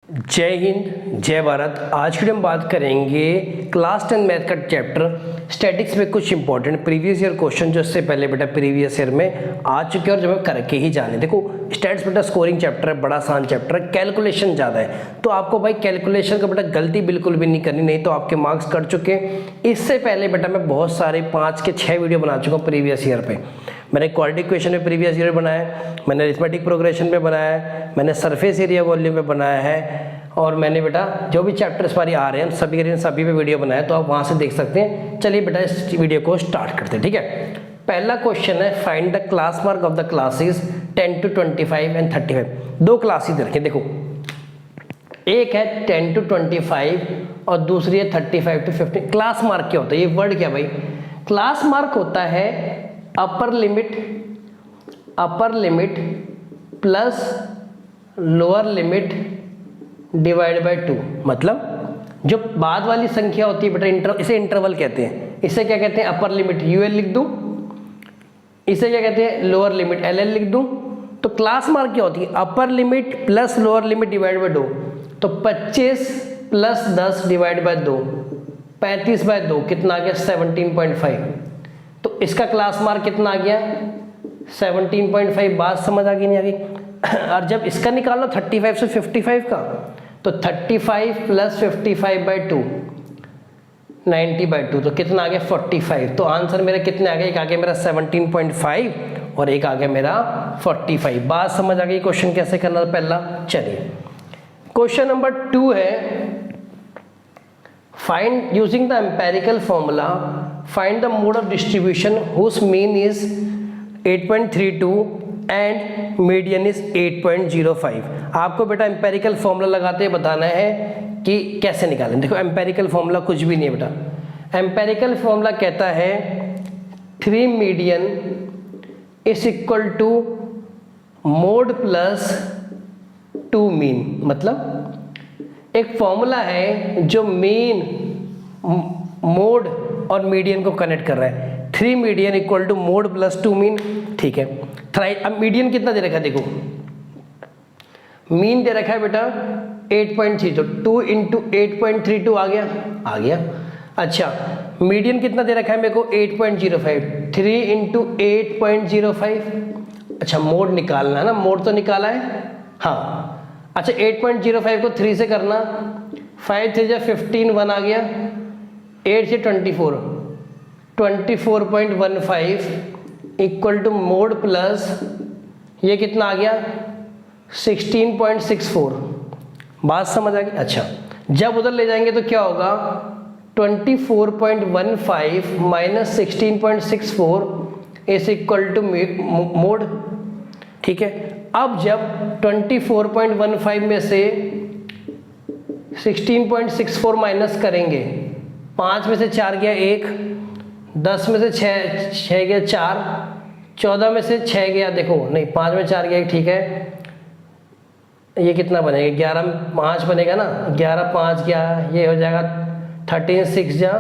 जय हिंद, जय भारत। आज की हम बात करेंगे क्लास 10 मैथ का चैप्टर स्टैटिक्स में कुछ इंपॉर्टेंट प्रीवियस ईयर क्वेश्चन जो इससे पहले बेटा प्रीवियस ईयर में आ चुके हैं और जो हमें करके ही जाने। देखो स्टैट्स बेटा स्कोरिंग चैप्टर है, बड़ा आसान चैप्टर है, कैलकुलेशन ज़्यादा है, तो आपको भाई कैलकुलेशन का बेटा गलती बिल्कुल भी नहीं करनी, नहीं तो आपके मार्क्स कट चुके हैं। इससे पहले बेटा मैं बहुत सारे 5 के 6 वीडियो बना चुका हूँ प्रीवियस ईयर पे। मैंने क्वाड्रेटिक इक्वेशन में प्रीवियस ईयर बनाया है, मैंने अरिथमेटिक प्रोग्रेशन में बनाया है, मैंने सरफेस एरिया वॉल्यूम में बनाया है, और मैंने बेटा जो भी चैप्टर इस बार आ रहे हैं सभी पे वीडियो बनाया, तो आप वहाँ से देख सकते हैं। चलिए बेटा इस वीडियो को स्टार्ट करते हैं, ठीक है। पहला क्वेश्चन है find the class mark of the classes 10 to 25 and 35। दो क्लासेस दे रखे, देखो एक है 10 to 25 और दूसरी है 35 to 50। क्लास मार्क क्या होता है, ये वर्ड क्या भाई? क्लास मार्क होता है upper limit plus lower limit divide by 2। मतलब जो बाद वाली संख्या होती है बेटा इसे इंटरवल कहते हैं। इसे क्या कहते हैं? अपर लिमिट यूएल लिख दूं, इसे क्या कहते हैं? लोअर लिमिट एलएल लिख दूं। तो क्लास मार्क क्या होती है? Upper limit plus lower limit divide by 2। तो 25 प्लस 10 डिवाइड बाय 2, 35 बाय 2 कितना आ गया? 17.5। तो इसका क्लास मार्क कितना आ गया? 17.5। बात समझ आ गई नहीं आ गई? और जब इसका निकालो 35 से 55 का, तो 35 प्लस 55 बाई 2 90 बाई 2, तो कितना आ गया? 45। तो आंसर मेरा कितने आ गया? एक आ गया मेरा 17.5 और एक आ गया मेरा 45। बात समझ आ गई क्वेश्चन कैसे करना था पहला? चलिए क्वेश्चन नंबर 2 है find using the empirical formula find the mode of distribution whose mean is 8.32 and median is 8.05। आपको बेटा एम्पेरिकल फॉर्मूला लगाते हुए बताना है कि कैसे निकालें। देखो एम्पेरिकल फॉर्मूला कुछ भी नहीं है बेटा। एम्पेरिकल फॉर्मूला कहता है 3 median is equal to mode plus 2 mean. मतलब एक फॉर्मूला है जो मीन, मोड और मीडियन को कनेक्ट कर रहा है। 3 median equal to mode plus 2 mean, ठीक है। अब मीडियन कितना दे रखा है? देखो मीन दे रखा है बेटा 8.3, तो 2 इंटू 8.32 आ गया। अच्छा मीडियन कितना दे रखा है मेरे को? 8.05, 3 इंटू 8.05। अच्छा मोड निकालना है ना, मोड तो निकाला है, हाँ। अच्छा 8.05 को 3 से करना, 5 3 जा 15, 1 आ गया, 8 से 24, 24.15 इक्वल टू मोड प्लस ये कितना आ गया? 16.64। बात समझ आ गई? अच्छा जब उधर ले जाएंगे तो क्या होगा? 24.15 minus 16.64 is equal to mode, ठीक है। अब जब 24.15 में से 16.64 माइनस करेंगे, 5 में से 4 गया 1, 10 में से 6 गया 4, 14 में से 6 गया, देखो नहीं 5 में 4 गया, ठीक है। ये कितना बनेगा? 11 में 5 बनेगा ना, 11 5 गया, ये हो जाएगा 13 6 जा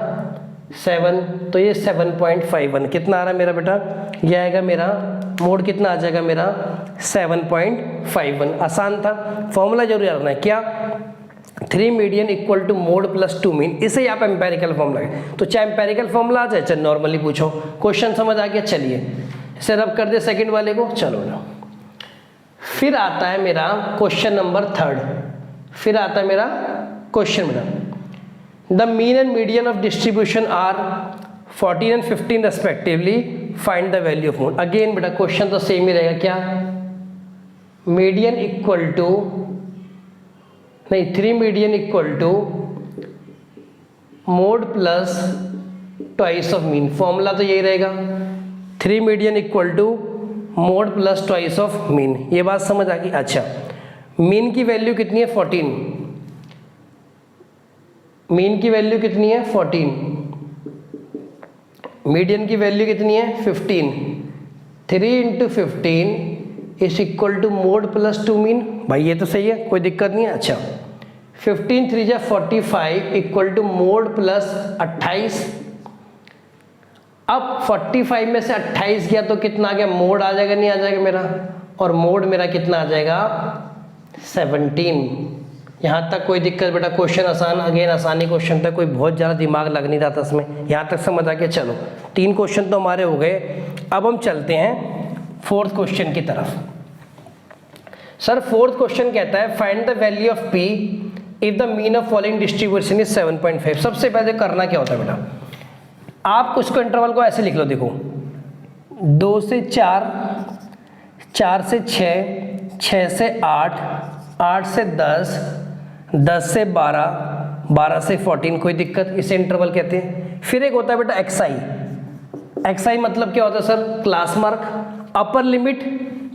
7, तो ये 7.51 कितना आ रहा है मेरा बेटा? ये आएगा मेरा मोड कितना आ जाएगा मेरा? 7.51। आसान था, फॉर्मूला जरूर याद रखना है क्या? 3 median equal to mode plus 2 mean, इसे आप एम्पेरिकल फॉर्मूला है। तो चाहे एम्पेरिकल फॉर्मूला आ जाए चाहे नॉर्मली पूछो, क्वेश्चन समझ आ गया। चलिए इसे रब कर दे सेकंड वाले को। चलो ना, फिर आता है मेरा क्वेश्चन नंबर 3। फिर आता है मेरा क्वेश्चन बेटा, the mean and median of distribution are 14 and 15 respectively, find the value of mode. Again बेटा क्वेश्चन तो सेम ही रहेगा, क्या? मीडियन इक्वल टू नहीं, 3 median equal to mode plus twice of mean. Formula तो यही रहेगा, 3 median equal to mode plus twice of mean. ये बात समझ आ गई? अच्छा मीन की वैल्यू कितनी है? 14। मीन की वैल्यू कितनी है? 14। मीडियन की वैल्यू कितनी है? 15। 3 into 15 is equal to mode plus 2 mean. भाई ये तो सही है, कोई दिक्कत नहीं है। अच्छा 15 3 जा 45 इक्वल टू मोड प्लस 28। अब 45 में से 28 गया तो कितना आ गया? मोड आ जाएगा नहीं आ जाएगा मेरा? और मोड मेरा कितना आ जाएगा? 17। यहाँ तक कोई दिक्कत बेटा? क्वेश्चन आसान, अगेन आसानी क्वेश्चन था, कोई बहुत ज़्यादा दिमाग लग नहीं रहा था इसमें, यहाँ तक समझ आ गया। चलो 3 क्वेश्चन तो हमारे हो गए। अब हम चलते हैं 4th क्वेश्चन की तरफ। सर 4th क्वेश्चन कहता है find the value of P if the mean of following distribution is 7.5। सबसे पहले करना क्या होता है बेटा, आप उसको इंटरवल को ऐसे लिख लो, देखो 2 से 4, 4 से 6, 6 से 8, 8 से 10, 10 से 12, 12 से 14, कोई दिक्कत, इसे इंटरवल कहते हैं। फिर एक होता है बेटा एक्सआई। एक्सआई मतलब क्या होता है sir? Class mark, upper limit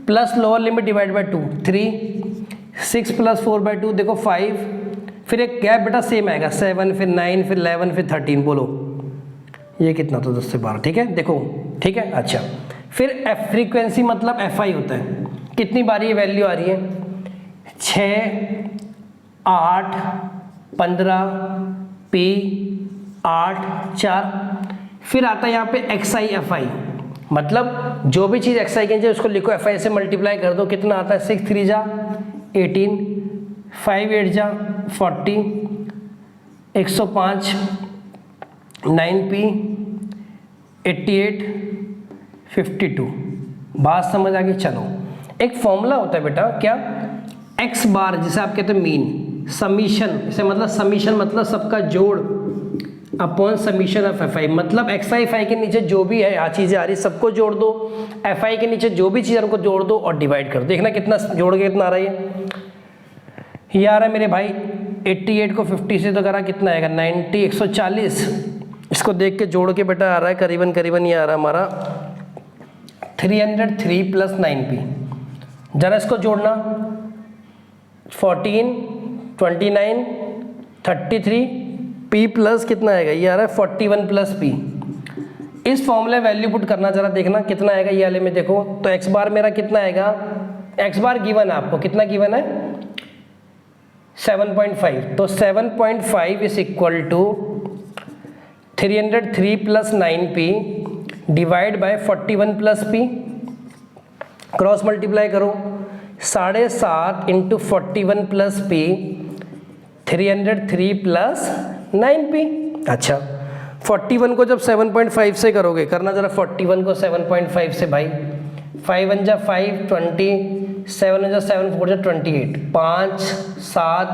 plus lower limit divide by 2, 3, 6 plus 4/2 देखो 5, फिर एक गैप बेटा सेम आएगा 7, फिर 9, फिर 11, फिर 13, बोलो ये कितना? तो 10 से 12, ठीक है, देखो ठीक है। अच्छा फिर एफ फ्रीक्वेंसी मतलब एफ आई होता है, कितनी बारी ये वैल्यू आ रही है? 6, 8, 15, पी 8, 4, फिर आता है यहाँ पे एक्स आई एफ आई, मतलब जो भी चीज़ एक्स आई के उसको लिखो एफ आई से मल्टीप्लाई कर दो, कितना आता है? 6 3 जा 18, 5 8 जा 40, 105, 9p 88, 52। बात समझ आ गई? चलो एक फॉर्मूला होता है बेटा, क्या? एक्स बार, जिसे आप कहते हैं मीन, समीशन, इसे मतलब समीशन मतलब सबका जोड़, upon summation of F I, मतलब एक्स आई एफ आई के नीचे जो भी है यहाँ चीज़ें आ रही सबको जोड़ दो, एफ आई के नीचे जो भी चीज़ उनको जोड़ दो और डिवाइड कर दो। देखना कितना जोड़ के कितना आ रहा है ये आ रहा है मेरे भाई 88 को 50 से तो करा कितना आएगा 90, 140, इसको देख के जोड़ के बेटा आ रहा है करीबन करीबन ये आ रहा है हमारा 303 प्लस 9p। जरा इसको जोड़ना 14, 29, 33, p प्लस कितना आएगा? ये आ रहा है 41 प्लस p। इस फॉर्मूले वैल्यू पुट करना, जरा देखना कितना आएगा ये वाले में। देखो तो एक्स बार मेरा कितना आएगा? एक्स बार गिवन है आपको, कितना गिवन है? 7.5। तो 7.5 is equal to 303 plus 9p divide by 41 plus p, cross multiply करो 7.5 into 41 plus p, 303 plus 9p। अच्छा 41 को जब 7.5 से करोगे, करना जरा 41 को 7.5 से भाई, 5 1 जा 5, 20, 7 1 जा 7, 4 जा 28, 5 7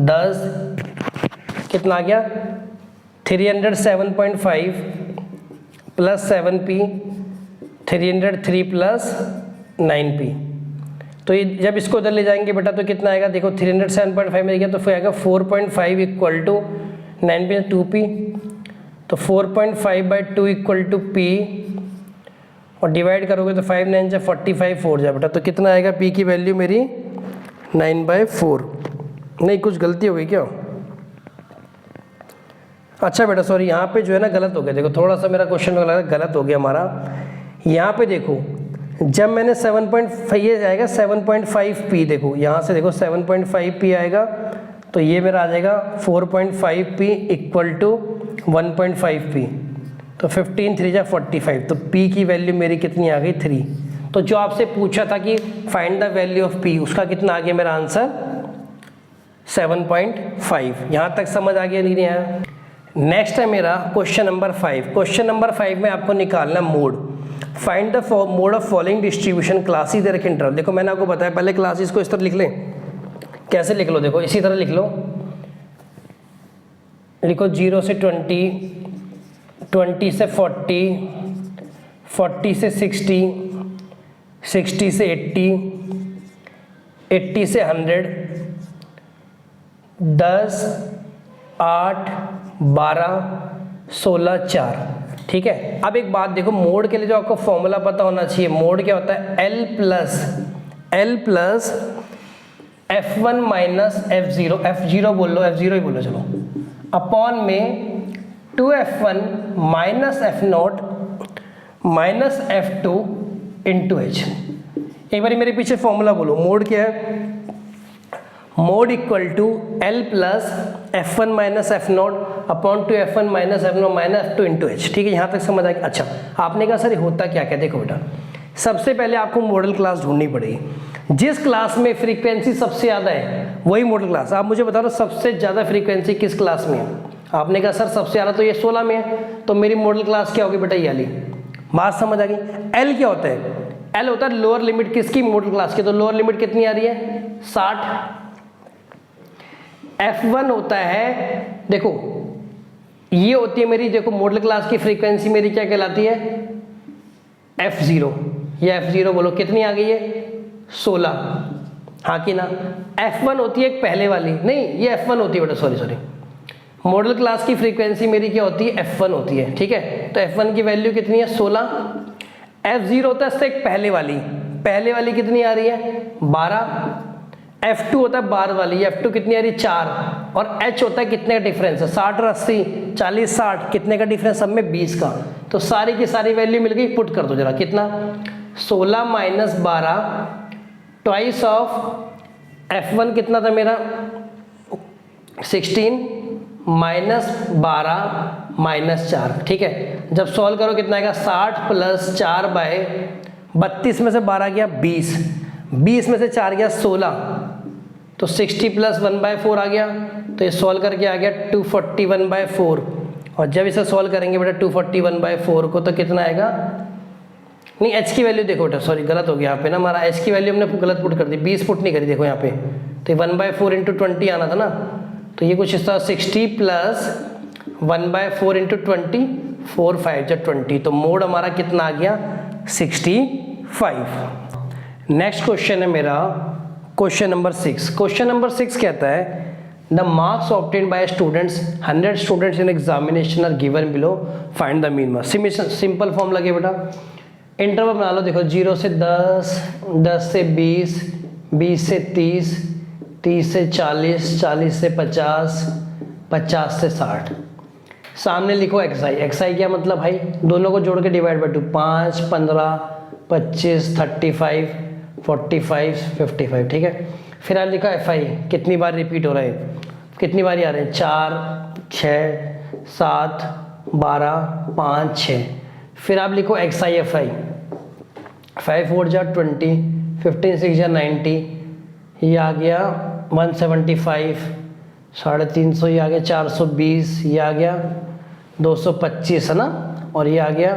10, कितना आ गया? 307.5 प्लस 7p, 303 प्लस 9p। तो ये जब इसको उधर ले जाएंगे बेटा तो कितना आएगा? देखो 307.5 में गया तो फिर आएगा 4.5 इक्वल टू 9p 2p, तो 4.5/2 इक्वल टू p, और डिवाइड करोगे तो 5 9 जा 45, 4 जा बेटा, तो कितना आएगा? p की वैल्यू मेरी 9/4। नहीं कुछ गलती हो गई क्या? अच्छा बेटा सॉरी, यहाँ पे जो है ना गलत हो गया, देखो थोड़ा सा मेरा क्वेश्चन गलत हो गया हमारा। यहाँ पे देखो जब मैंने 7.5, ये आएगा 7.5p, देखो यहाँ से देखो 7.5p आएगा, तो ये मेरा आ जाएगा 4.5p इक्वल टू 1.5p, तो 15 3 जा 45, तो p की वैल्यू मेरी कितनी आ गई? 3। तो जो आपसे पूछा था कि find the value of p, उसका कितना आ गया मेरा आंसर? 7.5। यहाँ तक समझ आ गया नहीं आया? नेक्स्ट है मेरा क्वेश्चन नंबर 5। क्वेश्चन नंबर 5 में आपको निकालना mode. Find the mode of following distribution classes दे रखे इंटरवल। देखो मैंने आपको बताया पहले क्लासेस को इस तरह लिख लें, कैसे लिख लो? देखो इसी तरह लिख लो, लिखो 0 से 20, 20 से 40, 40 से 60, 60 से 80, 80 से 100, 10, 8, 12, 16, 4। ठीक है, अब एक बात देखो, मोड के लिए जो आपको फॉर्मूला पता होना चाहिए, मोड क्या होता है? L plus F1 minus F0, F0 बोल लो, F0 ही बोलो चलो, अपॉन में 2F1 minus F0 minus F2 into H। एक बार मेरे पीछे फॉर्मूला बोलो, मोड क्या है? Mode equal to L plus F1 minus F0 upon 2F1 minus F0 minus F2 into H। ठीक है, यहाँ तक समझ आ गया? अच्छा आपने कहा सर होता क्या क्या? देखो बेटा, सबसे पहले आपको मॉडल क्लास ढूंढनी पड़ेगी। जिस क्लास में फ्रीक्वेंसी सबसे ज़्यादा है वही मॉडल क्लास। आप मुझे बता दो सबसे ज़्यादा फ्रीक्वेंसी किस क्लास में है। आपने कहा सर सबसे ज़्यादा तो ये 16 में है, तो मेरी मॉडल क्लास क्या होगी बेटा, ये वाली। बात समझ आ गई। एल क्या होता है, एल होता है लोअर लिमिट किसकी, मॉडल क्लास की। तो लोअर लिमिट कितनी आ रही है 60। F1 होता है, देखो ये होती है मेरी, देखो मॉडल क्लास की फ्रीक्वेंसी मेरी क्या कहलाती है F0। ये F0 बोलो कितनी आ गई है 16, हाँ कि ना। F1 होती है एक पहले वाली, नहीं ये F1 होती है बेटा, सॉरी मॉडल क्लास की फ्रीक्वेंसी मेरी क्या होती है F1 होती है, ठीक है। तो F1 की वैल्यू कितनी है 16। F0 होता है इससे एक पहले वाली कितनी आ रही है 12। F2 होता है 12 वाली, F2 कितनी आ रही है 4। और H होता है कितने का डिफरेंस है 60 और 80, 40 60 कितने का डिफरेंस, सब में 20 का। तो सारी की सारी वैल्यू मिल गई, पुट कर दो जरा, कितना 16 माइनस 12 ट्वाइस ऑफ F1 कितना था मेरा 16 माइनस 12 माइनस 4, ठीक है। जब सॉल्व करो कितना आएगा 60 प्लस 4 बाय 32 में से 12 गया 20, 20 में से 4 गया 16, तो 60 प्लस 1/4 आ गया। तो ये सॉल्व करके आ गया 241/4। और जब इसे सॉल्व करेंगे बेटा 241/4 को, तो कितना आएगा, नहीं एच की वैल्यू देखो बेटा, सॉरी गलत हो गया यहाँ पे ना, हमारा एच की वैल्यू हमने गलत पुट कर दी, 20 पुट नहीं करी, देखो यहाँ पे। तो 1/4 इंटू 20 आना था ना, तो ये कुछ इस तरह 60 प्लस 1/4 इंटू 20, 4 5 जब 20, तो मोड हमारा कितना आ गया 65। नेक्स्ट क्वेश्चन है मेरा क्वेश्चन नंबर 6। क्वेश्चन नंबर 6 कहता है the marks obtained by students 100 students in examination are given below, find the mean marks. Simple form लगे बेटा, इंटरवल बना लो, देखो 0 से 10, 10 से 20, 20 से 30, 30 से 40, 40 से 50, 50 से 60। सामने लिखो एक्सआई। एक्सआई क्या मतलब भाई, दोनों को जोड़ के डिवाइड बाय 2, 5, 15, 25, 35, 45, 55, ठीक है। फिर आप लिखा एफआई, कितनी बार रिपीट हो रहा है, कितनी बार आ रहे हैं 4, 6, 7, 12, 5, 6। फिर आप लिखो एक्सआई एफआई, 5 4 जा 20, 15 6 जा 90, ये आ गया 175, 350, ये आ गया 420, ये आ गया 225 है ना, और ये आ गया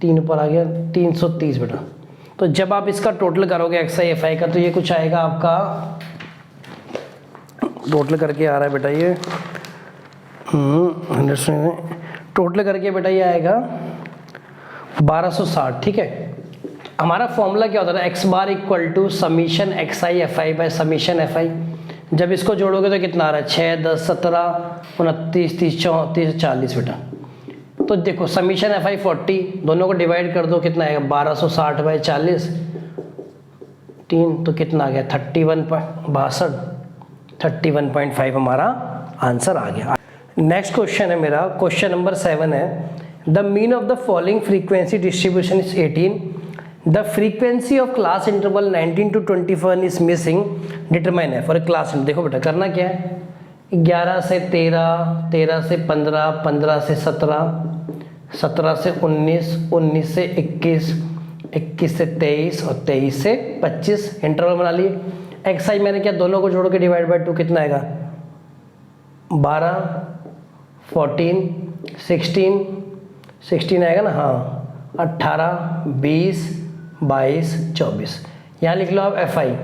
3 ऊपर आ गया 330 बेटा। तो जब आप इसका टोटल करोगे एक्सआई एफआई का, तो ये कुछ आएगा आपका, टोटल करके आ रहा है बेटा ये 100, टोटल करके बेटा ये आएगा 1260, ठीक है। हमारा फॉर्मूला क्या होता था, x bar equal to summation x i f i by summation f i. जब इसको जोड़ोगे तो कितना आ रहा है 6, 10, 17, 29, 30, 34, 40 बेटा। तो देखो समीशन एफआई 40, दोनों को डिवाइड कर दो, कितना आएगा 1260 बाय 40, 3, तो कितना आ गया 31.5 हमारा आंसर आ गया। नेक्स्ट क्वेश्चन है मेरा क्वेश्चन नंबर 7 है the mean of the following frequency distribution is 18, the frequency of class interval 19 to 21 is missing, determine F. और क्लास, देखो बेटा करना क्या है, 11 से 13, 13 से 15, 15 से 17, 17 से 19, 19 से 21, 21 से 23 और 23 से 25 इंटरवल बना लिए। एक्सआई मैंने क्या दोनों को जोड़ के डिवाइड बाय 2 कितना आएगा 12, 14, 16 आएगा ना, हाँ 18, 20, 22, 24। यहाँ लिख लो आप एफआई,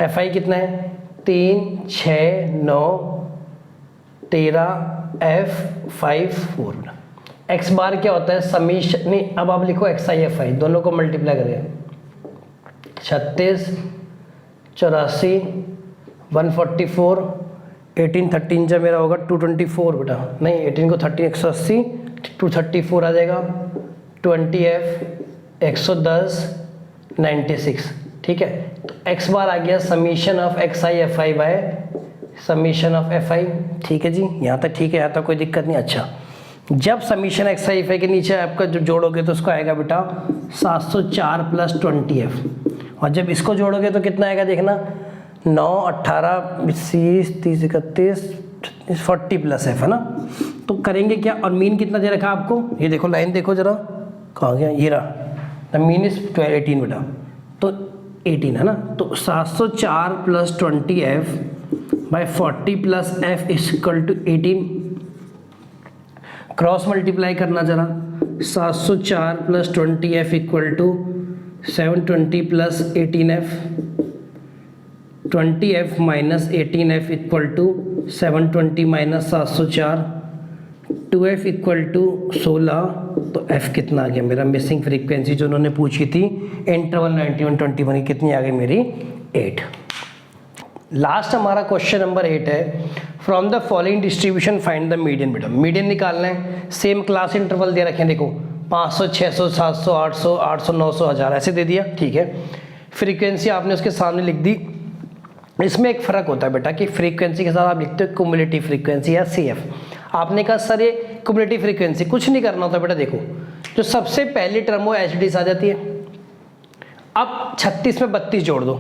एफआई कितना है 3, 6, 9, 13, F5, 4। एक्स बार क्या होता है समीशन, नहीं अब आप लिखो एक्सआई एफआई, दोनों को मल्टीप्लाई करें 36, 84, 144, 18 13 जब मेरा होगा 224 बेटा, नहीं 18 को 13 180, 234 आ जाएगा, 20F 110, 96, ठीक है। तो एक्स बार आ गया summation of XI f i by summation of FI, ठीक है जी, यहाँ तक ठीक है, यहाँ तक कोई दिक्कत नहीं। अच्छा, जब समीशन एक्सआई एफआई के नीचे आपका जो जोड़ोगे तो उसको आएगा बेटा 704 प्लस 20F, और जब इसको जोड़ोगे तो कितना आएगा देखना 9, 18, 20, 30, 31, 40 प्लस एफ है ना। तो करेंगे क्या, और मीन कितना दे रखा आपको, ये देखो लाइन देखो जरा, कहाँ गया, ये रहा, द मीन इज 18 बेटा। तो 18 है ना, तो 704 plus 20f by 40 plus f equal to 18। Cross multiply करना जरा, 704 plus 20f equal to 720 plus 18f, 20f minus 18f equal to 720 minus 704, 2f equal to 16। तो f कितना आ गया मेरा, मिसिंग फ्रीक्वेंसी जो उन्होंने पूछी थी इंटरवल 91 21 की, कितनी आ गई मेरी, 8। लास्ट हमारा क्वेश्चन नंबर 8 है, from the following distribution find the median. बेटा मीडियन निकालना है, सेम क्लास इंटरवल दे रखे हैं, देखो 500 600 700 800 800 900 1000 ऐसे दे दिया, ठीक है। फ्रीक्वेंसी आपने उसके सामने लिख दी। इसमें एक फ़र्क होता है बेटा कि फ्रीक्वेंसी के साथ आप लिखते हो क्युमुलेटिव फ्रीक्वेंसी या CF। आपने कहा सर ये क्युमुलेटिव फ्रीक्वेंसी, कुछ नहीं करना होता बेटा, देखो जो सबसे पहली टर्म वो HDS आ जाती है। अब 36 में 32 जोड़ दो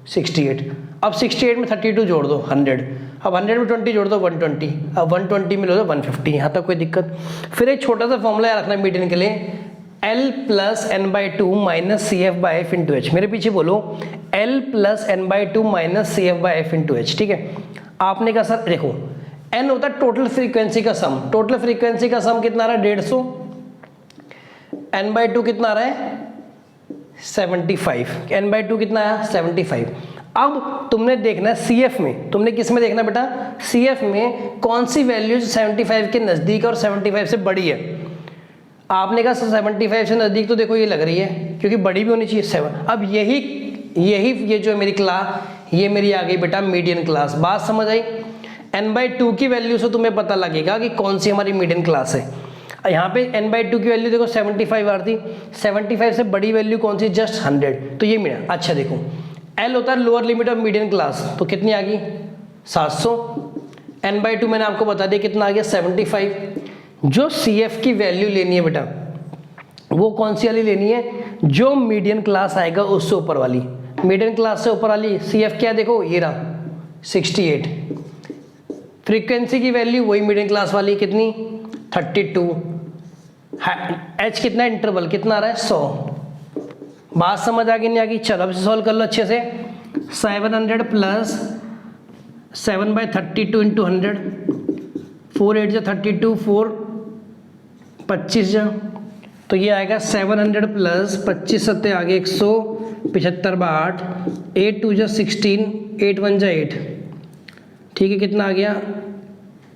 68, अब 68 में 32 जोड़ दो 100, अब 100 में 20 जोड़ दो 120, अब 120 में लो दो 150, यहाँ तक कोई दिक्कत। फिर एक छोटा सा फॉर्मूला याद रखना मीडियन के लिए, L plus n/2 minus CF/F into H. मेरे पीछे बोलो, L plus n/2 minus CF/F into H, ठीक है। आपने कहा सर देखो n होता है टोटल फ्रीक्वेंसी का सम, टोटल फ्रीक्वेंसी का सम कितना आ रहा है 150, n/2 कितना आ रहा है 75, n/2 कितना आया 75। अब तुमने देखना है CF में, तुमने किस में देखना बेटा, CF में कौन सी वैल्यू 75 के नज़दीक और 75 से बड़ी है। आपने कहा 75 से नज़दीक तो देखो ये लग रही है, क्योंकि बड़ी भी होनी चाहिए 7। अब ये जो मेरी क्लास, ये मेरी आ गई बेटा मीडियन क्लास। बात समझ आई, n/2 की वैल्यू से तुम्हें पता लगेगा कि कौन सी हमारी मीडियन क्लास है। यहाँ पे n/2 की वैल्यू देखो 75 आ रही थी, 75 से बड़ी वैल्यू कौन सी, जस्ट 100, तो ये मिला। अच्छा देखो L होता है lower limit of median class, तो कितनी आ गई 700, n/2 मैंने आपको बता दिया कितना आ गया 75। जो CF की वैल्यू लेनी है बेटा, वो कौन सी वाली लेनी है, जो मीडियन क्लास आएगा उससे ऊपर वाली। मीडियन क्लास से ऊपर वाली CF क्या देखो ये रहा 68, फ्रीक्वेंसी की वैल्यू वही मीडियन क्लास वाली कितनी 32, H कितना इंटरवल कितना आ रहा है 100। बात समझ आ गई नहीं आ गई, चलो अब सॉल्व कर लो अच्छे से। 700 प्लस 7/32 इंटू 100, 4 8 जा 32, 4 25 जा, तो ये आएगा 700 प्लस 25 सत्ते आगे 175/8, 8 2 जा 16, 8 1 जा 8, ठीक है। कितना आ गया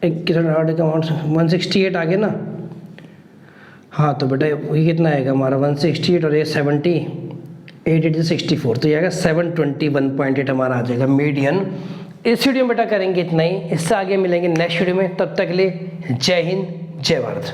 168 आ गया ना। हाँ तो बेटा ये कितना आएगा हमारा 168 और ये 70, 8 8 64, तो ये आएगा 721.8 हमारा आ जाएगा मीडियन। इस वीडियो में बेटा करेंगे इतना ही, इससे आगे मिलेंगे नेक्स्ट वीडियो में। तब तक के लिए जय हिंद जय भारत।